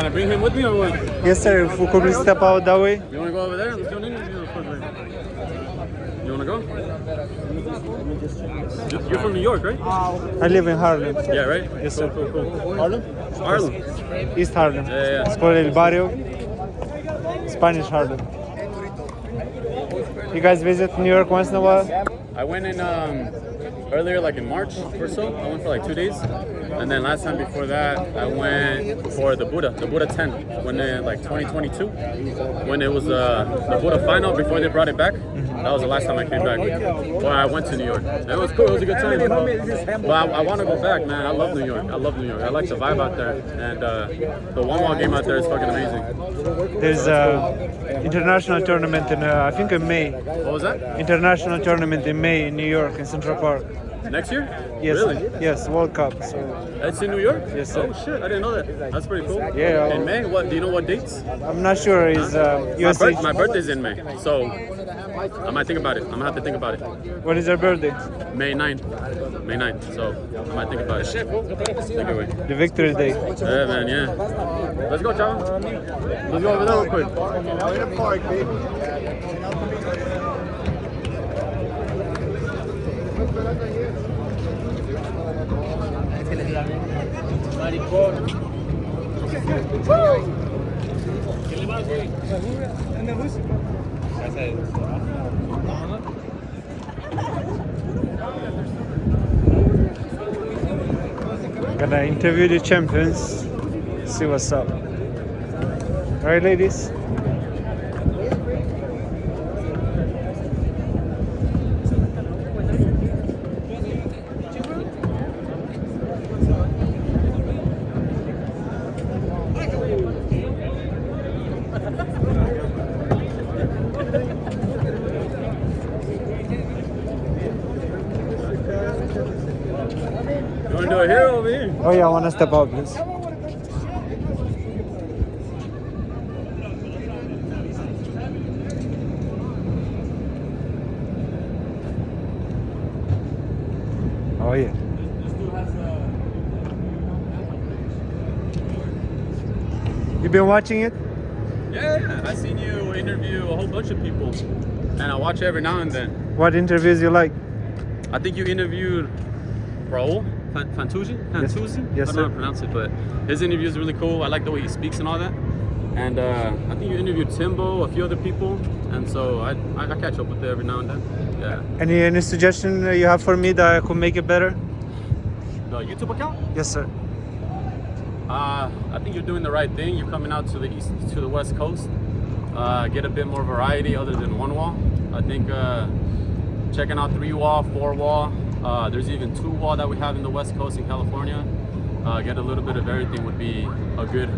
Can I bring him with me or what? Yes, sir. If we could step out that way. You want to go over there? Let's do an interview. You want to go? You're from New York, right? I live in Harlem. Yeah, right? Yes, sir. Cool. Harlem? Harlem. East Harlem. Yeah. It's called El Barrio. Spanish Harlem. You guys visit New York once in a while? I went in earlier, like in March or so. I went for like 2 days. And then last time before that, I went for the Buddha 10, when in like 2022, when it was the Buddha final before they brought it back. That was the last time I came back. Well, I went to New York. It was cool. It was a good time. But I want to go back, man. I love New York. I like the vibe out there. And the one-wall game out there is fucking amazing. There's a international tournament in, I think in May. What was that? International tournament in May in New York, in Central Park. Next year? Yes. Really? Yes, World Cup. So. It's in New York? Yes, sir. Oh shit, I didn't know that. That's pretty cool. Yeah. In May? What? Do you know what dates? I'm not sure. Is USA. My birthday's in May, so I might think about it. I'm gonna have to think about it. What is your birthday? May 9th. May 9th. So I might think about it. Think away. The Victory Day. Yeah, man. Yeah. Let's go, Chava. Let's go over there real quick. Gonna interview the champions. See what's up. Alright, ladies. You wanna do it here or over here? Oh yeah, I wanna step out, please. Oh yeah. You been watching it? Yeah. I seen you interview a whole bunch of people, and I watch every now and then. What interviews you like? I think you interviewed Raul Fantuzzi? Yes, I don't know sir. how to pronounce it, but his interview is really cool. I like the way he speaks and all that. And I think you interviewed Timbo, a few other people, and so I catch up with it every now and then. Yeah. Any suggestion you have for me that I could make it better? The YouTube account? Yes, sir. I think you're doing the right thing. You're coming out to the east, to the west coast. Get a bit more variety other than one wall. I think checking out 3-wall, 4-wall. There's even 2-wall that we have in the west coast in California. Get a little bit of everything would be a good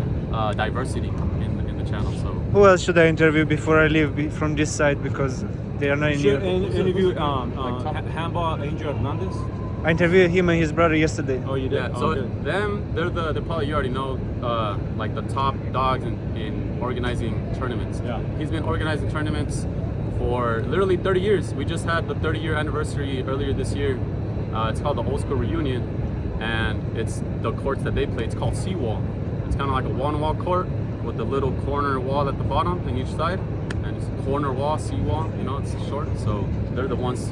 diversity in the channel. So Who else should I interview before I leave from this side, because they are not in Should here? interview Handball Angel Hernandez. I interviewed him and his brother yesterday. Oh, you did? yeah, Oh, so good. they're probably, you already know, like the top dogs in organizing tournaments. Yeah. He's been organizing tournaments for literally 30 years. We just had the 30-year anniversary earlier this year. It's called the Old School Reunion, and it's the courts that they play. It's called Seawall. It's kind of like a one-wall court with a little corner wall at the bottom on each side, and it's corner wall, seawall. You know, it's short. So they're the ones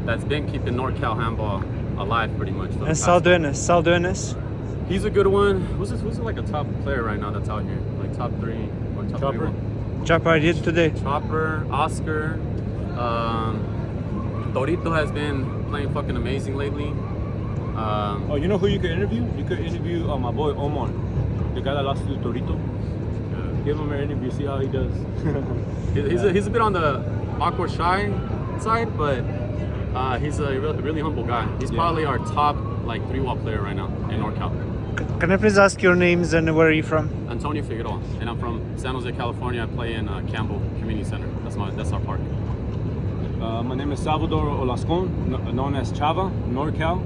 that's been keeping NorCal handball alive pretty much. For the And past- Salduenes. He's a good one. Who's like a top player right now that's out here? Like top 3 or top Chopper? 3? Chopper I did today. Chopper, Oscar, Torito has been playing fucking amazing lately. Oh, you know who you could interview? You could interview my boy Omar, the guy that lost to Torito. Give him an interview, see how he does. He's a bit on the awkward, shy side, but he's a really humble guy. He's probably our top like 3-wall player right now in NorCal. Can I please ask your names and where are you from? Antonio Figueroa, and I'm from San Jose, California. I play in Campbell Community Center. That's our park. My name is Salvador Olascon, known as Chava, NorCal.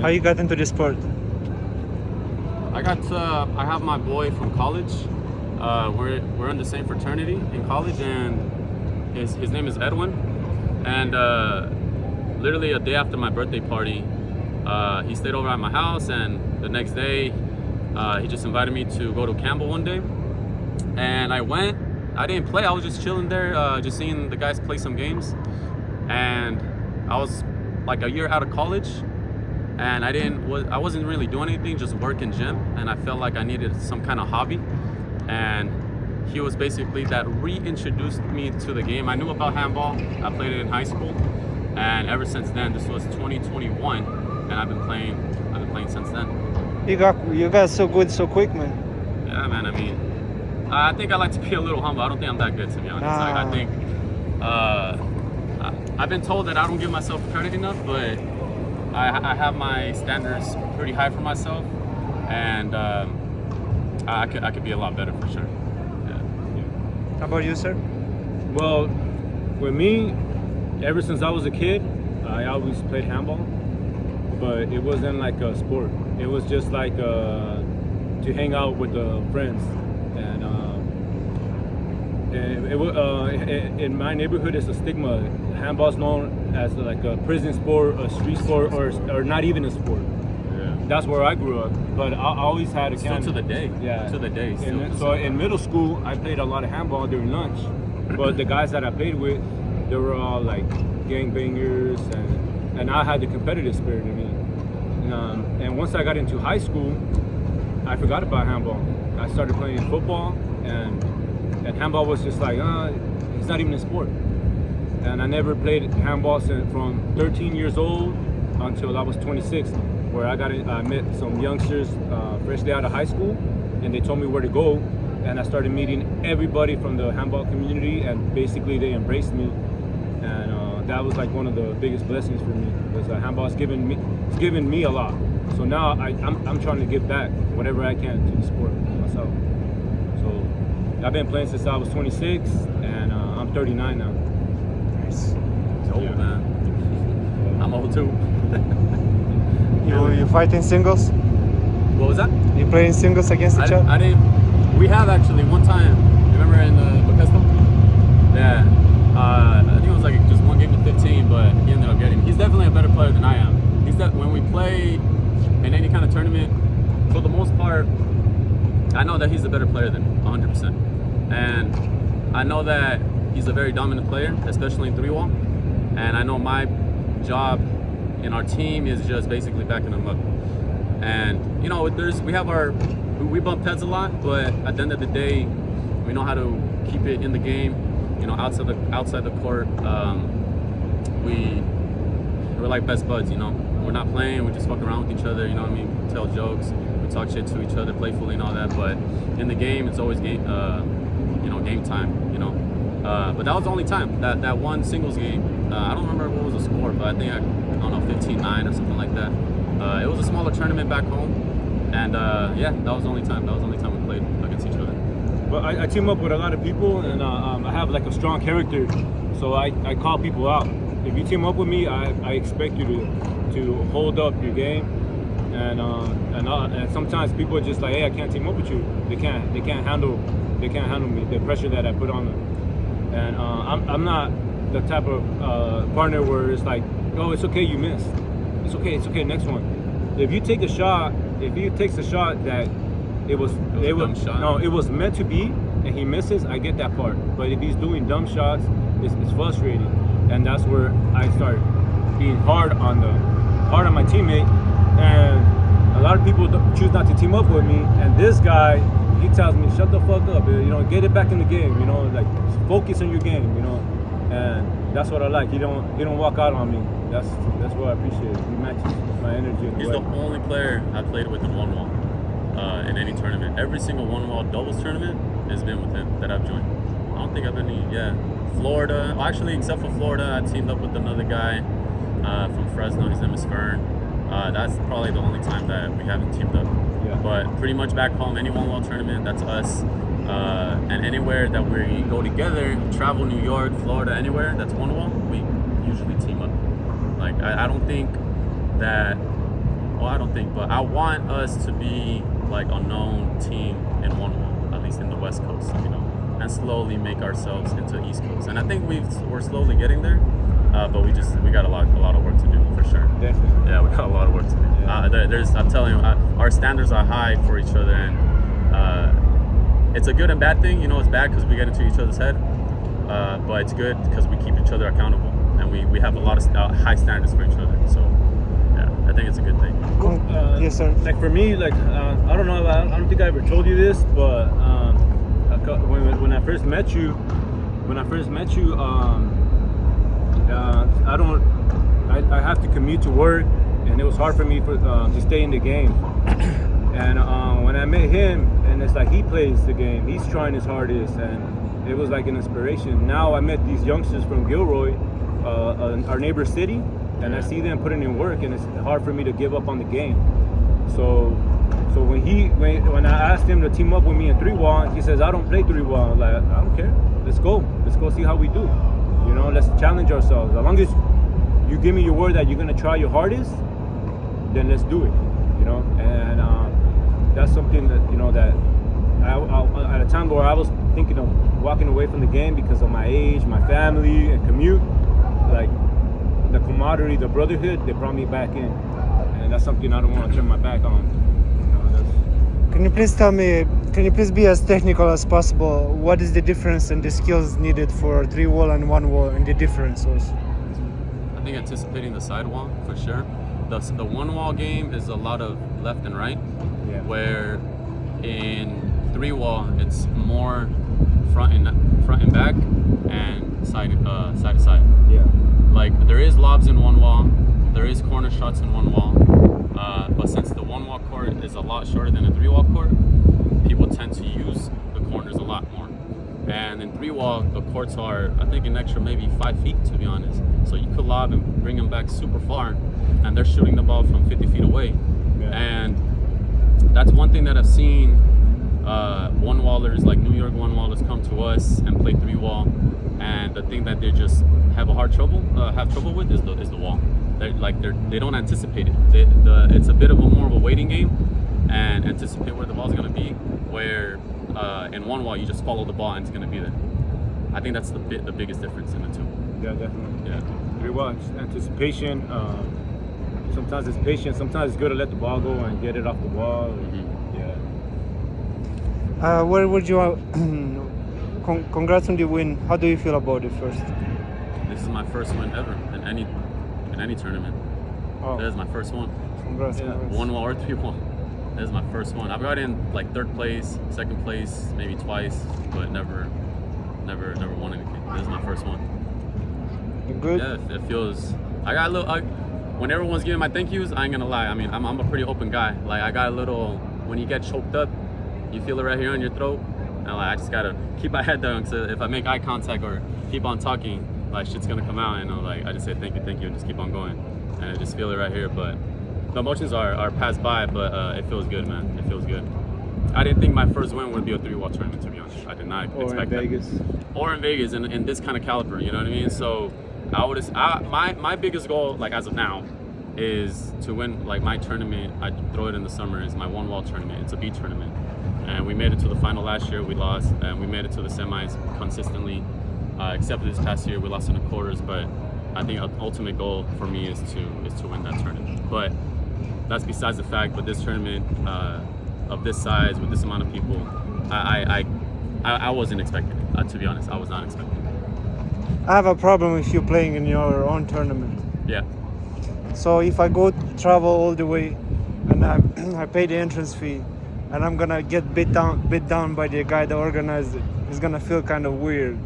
How you got into the sport? I have my boy from college. We're in the same fraternity in college, and his name is Edwin. And literally a day after my birthday party, he stayed over at my house, and the next day He just invited me to go to Campbell one day, and I went. I didn't play. I was just chilling there, just seeing the guys play some games. And I was like a year out of college, and I wasn't really doing anything, just work and gym. And I felt like I needed some kind of hobby. And he was basically that reintroduced me to the game. I knew about handball. I played it in high school, and ever since then, this was 2021, and I've been playing since then. You got so good so quick, man. Yeah, man. I mean, I think I like to be a little humble. I don't think I'm that good, to be honest. I think I've been told that I don't give myself credit enough, but I have my standards pretty high for myself, and I could be a lot better for sure. Yeah. How about you, sir? Well, with me, ever since I was a kid, I always played handball, but it wasn't like a sport. It was just like to hang out with the friends. In my neighborhood, it's a stigma. Handball's known as like a prison sport, a street sport, or not even a sport. Yeah. That's where I grew up. But I always had a Still to the day. Yeah. To the day. So in middle school, I played a lot of handball during lunch. But the guys that I played with, they were all like gangbangers, and I had the competitive spirit in me. And once I got into high school, I forgot about handball. I started playing football, and handball was just like, it's not even a sport. And I never played handball from 13 years old until I was 26, where I met some youngsters freshly out of high school, and they told me where to go, and I started meeting everybody from the handball community, and basically they embraced me, and that was like one of the biggest blessings for me, because handball's given me a lot. So now I'm trying to give back whatever I can to the sport myself. So I've been playing since I was 26, and I'm 39 now. Nice. It's old, man. I'm old too. You fight in singles? What was that? You play in singles against each other? I didn't. We have actually one time. Remember in the Bethesda? Yeah. I think it was like just one game to 15, but he ended up getting. He's definitely a better player than I am. When we play in any kind of tournament, for the most part, I know that he's a better player than 100%, and I know that he's a very dominant player, especially in 3-wall. And I know my job in our team is just basically backing him up. And you know, we bump heads a lot, but at the end of the day, we know how to keep it in the game. You know, outside the court, we're like best buds. You know, we're not playing, we just fuck around with each other. You know what I mean? Tell jokes, we talk shit to each other playfully and all that. But in the game, it's always game time. You know. But that was the only time that one singles game. I don't remember what was the score, but I think I don't know, 15-9 or something like that. It was a smaller tournament back home, and yeah, that was the only time. That was the only time we played against each other. But I team up with a lot of people, and I have like a strong character, so I call people out. If you team up with me, I expect you to hold up your game, and sometimes people are just like, hey, I can't team up with you. They can't handle me, the pressure that I put on them. And I'm not the type of partner where it's like, oh, it's okay, you missed. It's okay, next one. If he takes a shot that it was meant to be, and he misses, I get that part. But if he's doing dumb shots, it's frustrating, and that's where I start being hard on my teammate. And a lot of people choose not to team up with me, and this guy, he tells me, shut the fuck up, you know, get it back in the game, you know, like focus on your game, you know. And that's what I like. He don't walk out on me. That's what I appreciate. He matches my energy. He's the only player I played with in 1-wall in any tournament. Every single 1-wall doubles tournament has been with him that I've joined. I don't think I've any. Florida. Well, actually, except for Florida, I teamed up with another guy from Fresno. His name is Fern. That's probably the only time that we haven't teamed up. Yeah. But pretty much back home, any 1-wall tournament, that's us. And anywhere that we go together, travel, New York, Florida, anywhere that's 1-wall, we usually team up. Like, I don't think that, well, I don't think, but I want us to be like a known team in 1-wall, at least in the West Coast, you know, and slowly make ourselves into East Coast. And I think we're slowly getting there, but we got a lot of work to do, for sure. Definitely. Yeah, we got a lot of work to do. I'm telling you, our standards are high for each other, and it's a good and bad thing. You know, it's bad because we get into each other's head, but it's good because we keep each other accountable, and we have a lot of high standards for each other. So yeah, I think it's a good thing. Yes, sir. Like for me, like I don't know, I don't think I ever told you this, but when I first met you, I have to commute to work, and it was hard for me to stay in the game. And when I met him, and it's like he plays the game, he's trying his hardest, and it was like an inspiration. Now I met these youngsters from Gilroy, our neighbor city, and I see them putting in work, and it's hard for me to give up on the game. So when I asked him to team up with me in 3-wall, he says, I don't play 3-wall. I'm like, I don't care. Let's go see how we do. You know, let's challenge ourselves. As long as you give me your word that you're gonna try your hardest, then let's do it. You know, and that's something that, you know, that I at a time where I was thinking of walking away from the game because of my age, my family, and commute, like the camaraderie, the brotherhood, they brought me back in, and that's something I don't want to turn my back on. Can you please tell me, can you please be as technical as possible? What is the difference and the skills needed for 3-wall and 1-wall, and the differences? I think anticipating the sidewall for sure. The 1-wall game is a lot of left and right, where in 3-wall it's more front and back and side to side. Yeah. Like there is lobs in 1-wall, there is corner shots in 1-wall, but since the 1-wall court is a lot shorter than a 3-wall court, people tend to use the corners a lot more. And in 3-wall, the courts are, I think, an extra maybe 5 feet, to be honest. So you could lob and bring them back super far, and they're shooting the ball from 50 feet away. Yeah. And that's one thing that I've seen 1-wallers, like New York 1-wallers, come to us and play 3-wall, and the thing that they just have trouble with is the wall. They don't anticipate it. It's a bit of more of a waiting game and anticipate where the ball's gonna be. Where in 1-wall you just follow the ball and it's gonna be there. I think that's the biggest difference in the two. Yeah, definitely. Yeah. 3-wall, anticipation. Sometimes it's patience. Sometimes it's good to let the ball go and get it off the wall. Mm-hmm. Yeah. Where would you? Congrats on the win. How do you feel about it first? This is my first win ever in any tournament. Oh. This is my first one. Congrats. Yeah. 1-wall or 3-wall. This is my first one. I've got in like 3rd place, 2nd place, maybe twice, but never won anything. This is my first one. You good? Yeah, it feels. I got a little. When everyone's giving my thank yous, I ain't gonna lie. I mean, I'm a pretty open guy. Like I got a little. When you get choked up, you feel it right here on your throat, and like I just gotta keep my head down. So if I make eye contact or keep on talking, like shit's gonna come out, and I just say thank you, and just keep on going, and I just feel it right here. But the emotions are passed by, but it feels good, man. It feels good. I didn't think my first win would be a 3-wall tournament, to be honest. I did not expect that. Or in Vegas, in this kind of caliber, you know what I mean? So my biggest goal, like as of now, is to win like my tournament. I throw it in the summer. Is my 1-wall tournament. It's a B tournament, and we made it to the final last year. We lost, and we made it to the semis consistently, except for this past year we lost in the quarters. But I think ultimate goal for me is to win that tournament. But that's besides the fact. But this tournament of this size with this amount of people, I wasn't expecting it. To be honest, I was not expecting it. I have a problem with you playing in your own tournament. Yeah. So if I go travel all the way and I pay the entrance fee and I'm gonna get bit down by the guy that organized it, it's gonna feel kind of weird.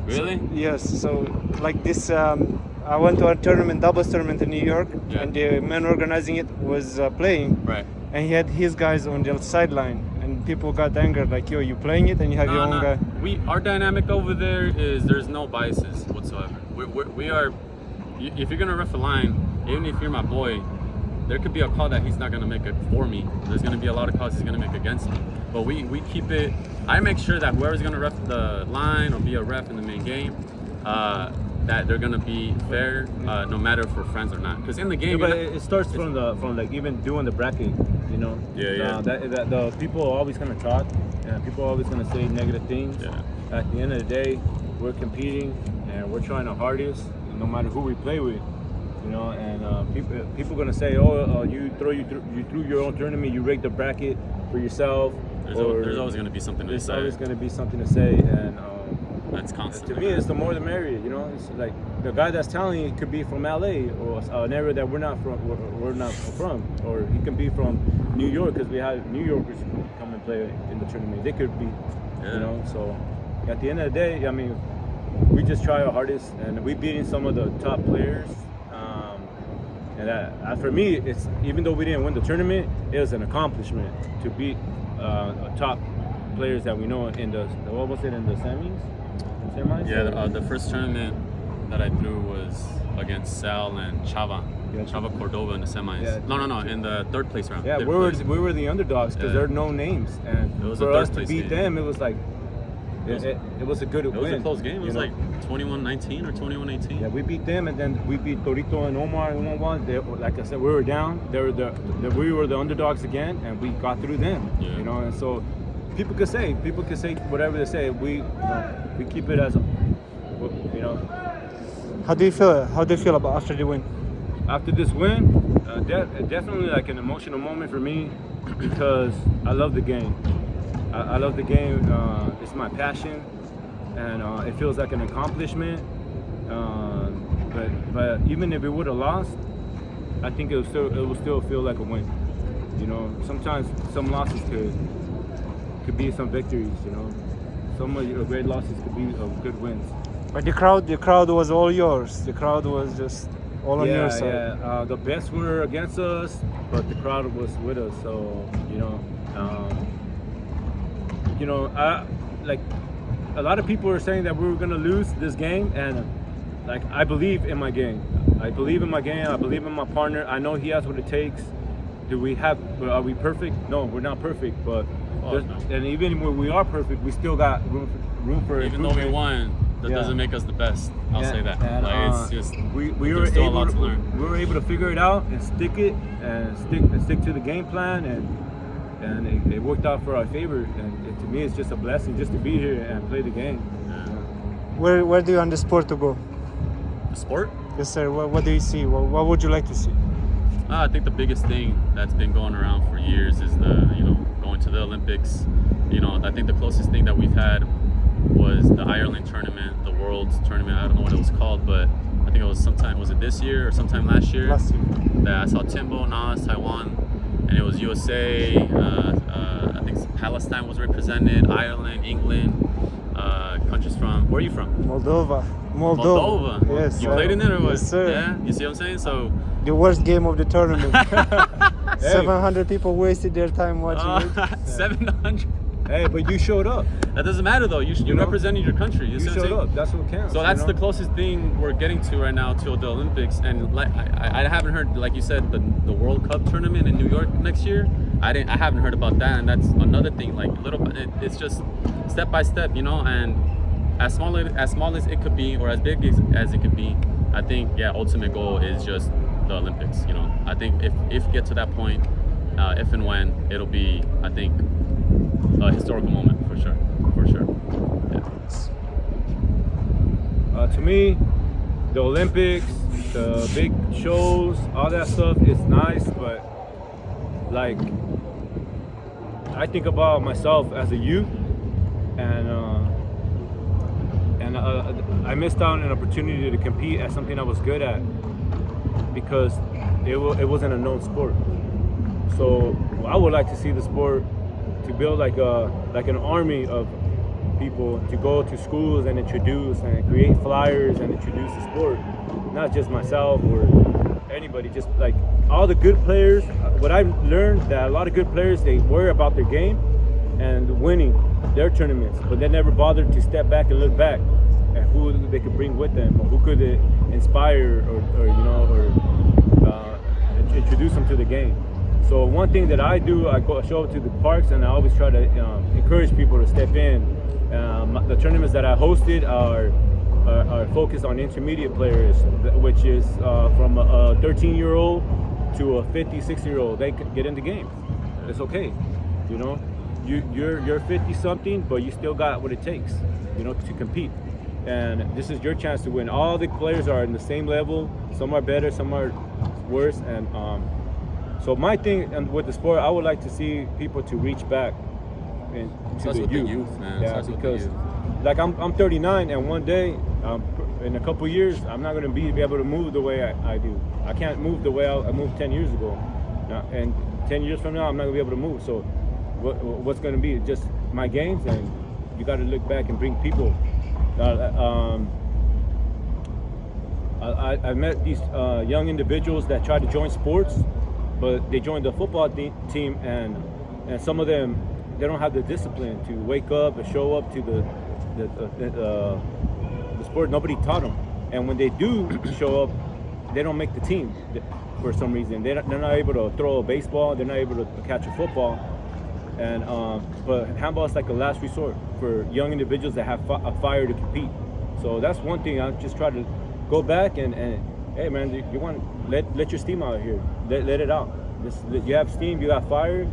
Really? So, yes. So like this, I went to a tournament, doubles tournament in New York, yeah. And the man organizing it was playing. Right. And he had his guys on the sideline, and people got angered, like, yo, you playing it and you have your own guy. Our dynamic over there is there's no biases whatsoever. We are, if you're gonna ref a line, even if you're my boy, there could be a call that he's not gonna make it for me. There's gonna be a lot of calls he's gonna make against me. But we keep it. I make sure that whoever's gonna ref the line or be a ref in the main game, that they're gonna be fair, no matter if we're friends or not. Because in the game, but it starts from like even doing the bracket, you know. Yeah. That the people are always gonna talk, and people are always gonna say negative things. Yeah. At the end of the day, we're competing and we're trying our hardest, and no matter who we play with. you know. And people gonna say, oh, you threw your own tournament, you rigged the bracket for yourself. There's always gonna be something to say. There's always gonna be something to say, and that's constant. to me, it's the more the merrier. You know, it's like the guy that's telling you could be from LA or an area that we're not from, or he can be from New York, because we have New Yorkers come and play in the tournament. They could be, you know. So at the end of the day, I mean, we just try our hardest, and we beating some of the top players. And that, for me, it's, even though we didn't win the tournament, it was an accomplishment to beat top players that we know in the, what was it, in the semis? Yeah, the first tournament that I threw was against Sal and Chava. Yeah, Chava Cordova in the semis. Yeah. No, in the third place round. Yeah, Third we place. were the underdogs, because there are no names, and It was for a us third to place beat game. them, it was like it was a good win. It was a close game. It was you like know? 21-19 or 21-18. Yeah, we beat them, and then we beat Torito and Omar 1-1. Like I said, we were down. We were the underdogs again, and we got through them. Yeah. You know, and so people could say whatever they say. We keep it as, you know. How do you feel about after the win? After this win, definitely like an emotional moment for me, because I love the game. I love the game. It's my passion, and it feels like an accomplishment. But even if it would have lost, I think it will still feel like a win. You know, sometimes some losses could be some victories. You know, some of your great losses could be good wins. But the crowd was all yours. The crowd was just all on your side. Yeah, the best were against us, but the crowd was with us. So I like, a lot of people are saying that we were gonna lose this game, and like, I believe in my game. I believe in my partner. I know he has what it takes. Are we perfect? No, we're not perfect, but and even when we are perfect, we still got room for Even though we won, that doesn't make us the best. I'll say that. And, like, it's just we there's still a lot to learn. We were able to figure it out and stick to the game plan, and it worked out for our favor. And to me, it's just a blessing just to be here and play the game. Yeah. Where do you want the sport to go? The sport? Yes, sir. What do you see? What would you like to see? I think the biggest thing that's been going around for years is going to the Olympics. I think the closest thing that we've had was the Ireland tournament, the World's tournament. I don't know what it was called, but I think it was this year or sometime last year? Last year. That I saw Timbo, Nas, Taiwan, and it was USA. I think Palestine was represented, Ireland, England, countries from. Where are you from? Moldova. Yes. You played in it or what? Yes, sir. Yeah. You see what I'm saying? So. The worst game of the tournament. 700 people wasted their time watching it. 700. Hey, but you showed up. That doesn't matter though. You represented your country. You showed up. That's what counts. So that's the closest thing we're getting to right now to the Olympics. And like I haven't heard, like you said, the World Cup tournament in New York next year. I haven't heard about that, and that's another thing. Like it's just step by step, and as small as it could be, or as big as it could be, I think ultimate goal is just the Olympics. I think if get to that point, if and when, it'll be, I think, a historical moment for sure. Yeah. To me, the Olympics, the big shows, all that stuff is nice, but like, I think about myself as a youth, and I missed out on an opportunity to compete at something I was good at, because it wasn't a known sport. So I would like to see the sport to build like an army of people to go to schools and introduce and create flyers and introduce the sport. Not just myself or anybody, just like all the good players. What I've learned, that a lot of good players, they worry about their game and winning their tournaments, but they never bothered to step back and look back at who they could bring with them, or who could they inspire, or introduce them to the game. So one thing that I do, I show up to the parks, and I always try to encourage people to step in. The tournaments that I hosted are focused on intermediate players, which is from a 13-year-old to a 50, 60-year-old. They can get in the game. It's okay, You're 50-something, but you still got what it takes, to compete. and this is your chance to win. All the players are in the same level. Some are better, some are worse, and so my thing and with the sport, I would like to see people to reach back and to the youth. Man. Yeah, because like I'm 39, and one day, in a couple years, I'm not going to be able to move the way I do. I can't move the way I moved 10 years ago, and 10 years from now, I'm not going to be able to move. So what's going to be just my games, and you got to look back and bring people. I met these young individuals that tried to join sports, but they joined the football team, and some of them, they don't have the discipline to wake up and show up to the sport. Nobody taught them, and when they do show up, they don't make the team for some reason. They're not able to throw a baseball. They're not able to catch a football. And but handball is like a last resort for young individuals that have a fire to compete. So that's one thing. I just try to go back and hey man, you want let your steam out here. Let it out. You have steam. You got fire.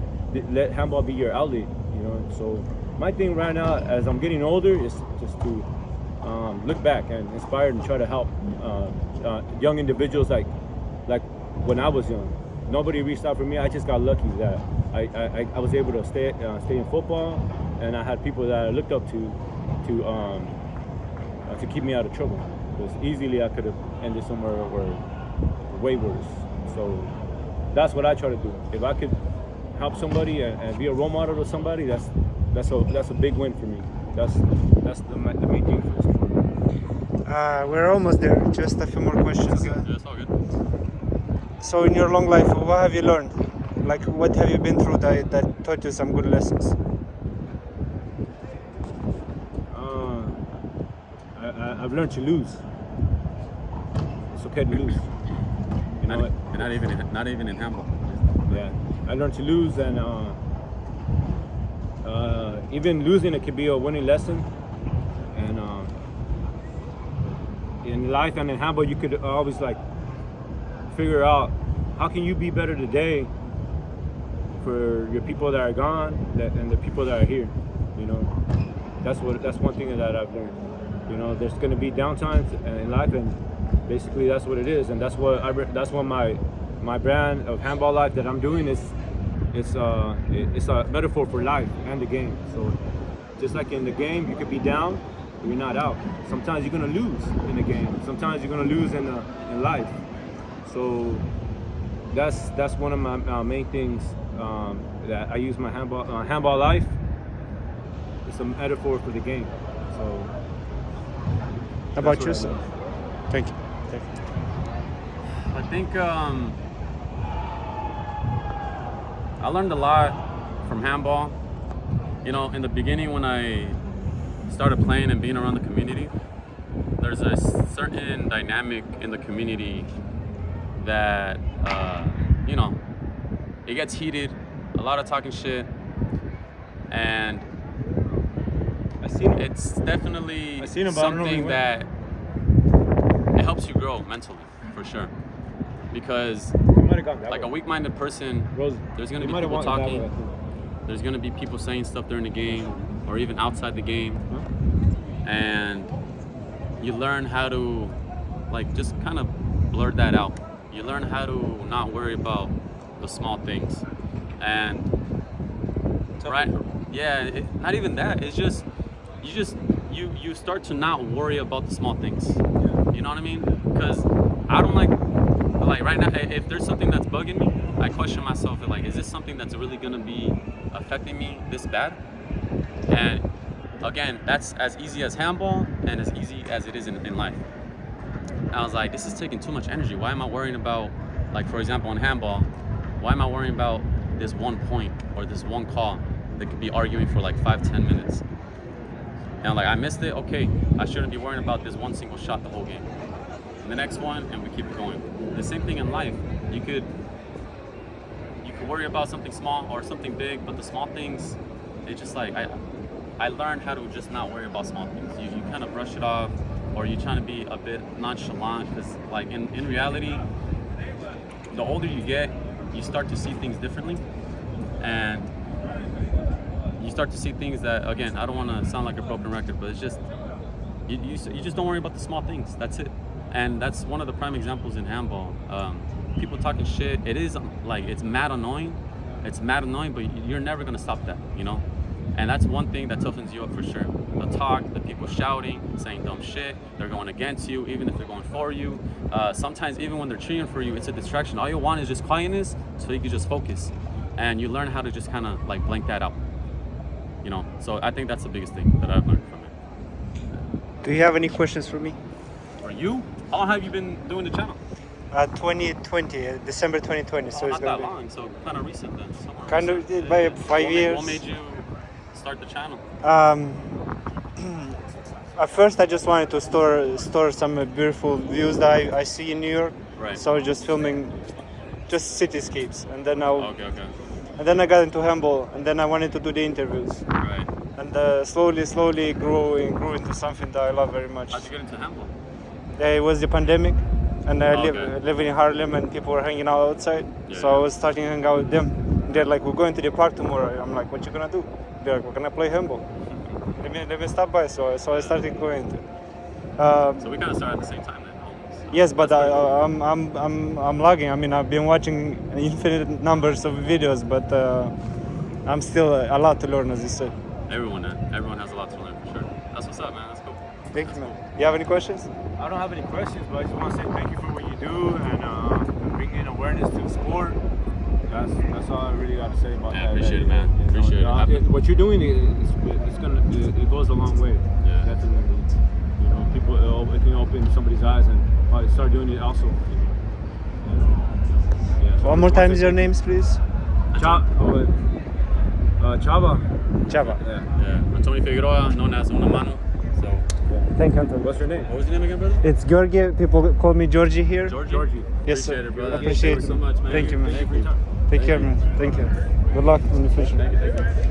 Let handball be your outlet. You know. So my thing right now, as I'm getting older, is just to look back and inspire and try to help young individuals like when I was young. Nobody reached out for me. I just got lucky that I was able to stay in football, and I had people that I looked up to keep me out of trouble. Because easily I could have ended somewhere way worse. So that's what I try to do. If I could help somebody and be a role model to somebody, that's a big win for me. That's the main thing for the sport. We're almost there. Just a few more questions. Yeah, it's all good. So in your long life, what have you learned? Like, what have you been through that taught you some good lessons? I've learned to lose. It's okay to lose. You know, And not even in handball. Yeah, I learned to lose, and even losing, it could be a winning lesson. And in life and in handball, you could always like figure out how can you be better today for your people that are gone and the people that are here. You know, that's one thing that I've learned. You know, there's going to be downtimes in life, and basically that's what it is, and that's what my brand of handball life that I'm doing is. It's a metaphor for life and the game. So just like in the game, you could be down, but you're not out. Sometimes you're gonna lose in the game. Sometimes you're gonna lose in life. So that's one of my main things that I use my handball life. It's a metaphor for the game. So. How about you, sir? Thank you. I think I learned a lot from handball. You know, in the beginning when I started playing and being around the community, there's a certain dynamic in the community that, you know, it gets heated, a lot of talking shit, and it's definitely something that it helps you grow mentally, for sure. Because like a weak-minded person, there's going to be people talking, there's going to be people saying stuff during the game or even outside the game, and you learn how to like just kind of blurt that out. You learn how to not worry about the small things, and not even that, it's just you start to not worry about the small things. You know what I mean? Because I don't like right now, if there's something that's bugging me, I question myself, like, is this something that's really gonna be affecting me this bad? And again, that's as easy as handball and as easy as it is in life. I was like, this is taking too much energy. Why am I worrying about, like, for example, in handball, why am I worrying about this one point or this one call that could be arguing for like 5-10 minutes? And like, I missed it, okay, I shouldn't be worrying about this one single shot the whole game. And the next one, and we keep it going. The same thing in life. You could worry about something small or something big, but the small things, it's just like, I learned how to just not worry about small things. You kind of brush it off, or you're trying to be a bit nonchalant, because like in reality, the older you get, you start to see things differently, and you start to see things that, again, I don't want to sound like a broken record, but it's just, you just don't worry about the small things. That's it. And that's one of the prime examples in handball. People talking shit. It is like it's mad annoying. It's mad annoying, but you're never gonna stop that, you know. And that's one thing that toughens you up for sure. The talk, the people shouting, saying dumb shit. They're going against you, even if they're going for you. Sometimes even when they're cheering for you, it's a distraction. All you want is just quietness, so you can just focus, and you learn how to just kind of like blank that out, you know. So I think that's the biggest thing that I've learned from it. Do you have any questions for me? For you, how long have you been doing the channel? 2020, December 2020. So it's Not that gonna long, so kind of recent then. Somewhere kind of recent. by 5 years. What made you start the channel? At first, I just wanted to store some beautiful views that I see in New York. Right. So just filming, just cityscapes, and then Okay. and then I got into handball, and then I wanted to do the interviews, Right. and slowly grew into something that I love very much. How'd you get into handball? It was the pandemic, and I Okay. live in Harlem, and people were hanging out outside. Yeah, So I was starting to hang out with them. They're like, "We're going to the park tomorrow." I'm like, "What you gonna do?" They're like, "We're gonna play handball." let me stop by. So I started going. So we kind of started at the same time then, almost. Yes, but I'm lagging. I mean, I've been watching infinite numbers of videos, but I'm still a lot to learn, as you said. Everyone has a lot to learn for sure. That's what's up, man. That's cool. Thank you, man. You have any questions? I don't have any questions, but I just want to say thank you for what you do and bringing awareness to the sport. That's all I really got to say about Yeah, that. appreciate it, man. Appreciate it. What you're doing it goes a long way. Yeah. Definitely. You know, people it can open somebody's eyes and probably start doing it also. You know. Yeah, so One more time, your names, please. Chava. Chava. Yeah. Yeah. Antonio Figueroa, known as Una Mano. So, Thank you, Antonio. What's your name? what was your name again, brother? It's Georgie. People call me Georgie here. Georgie. Yes, Appreciate sir. it, brother. Appreciate Thank you it. so much, man. Thank you, man. Thank you for your time. Take care, man. Thank you. Good luck in the future. Thank you.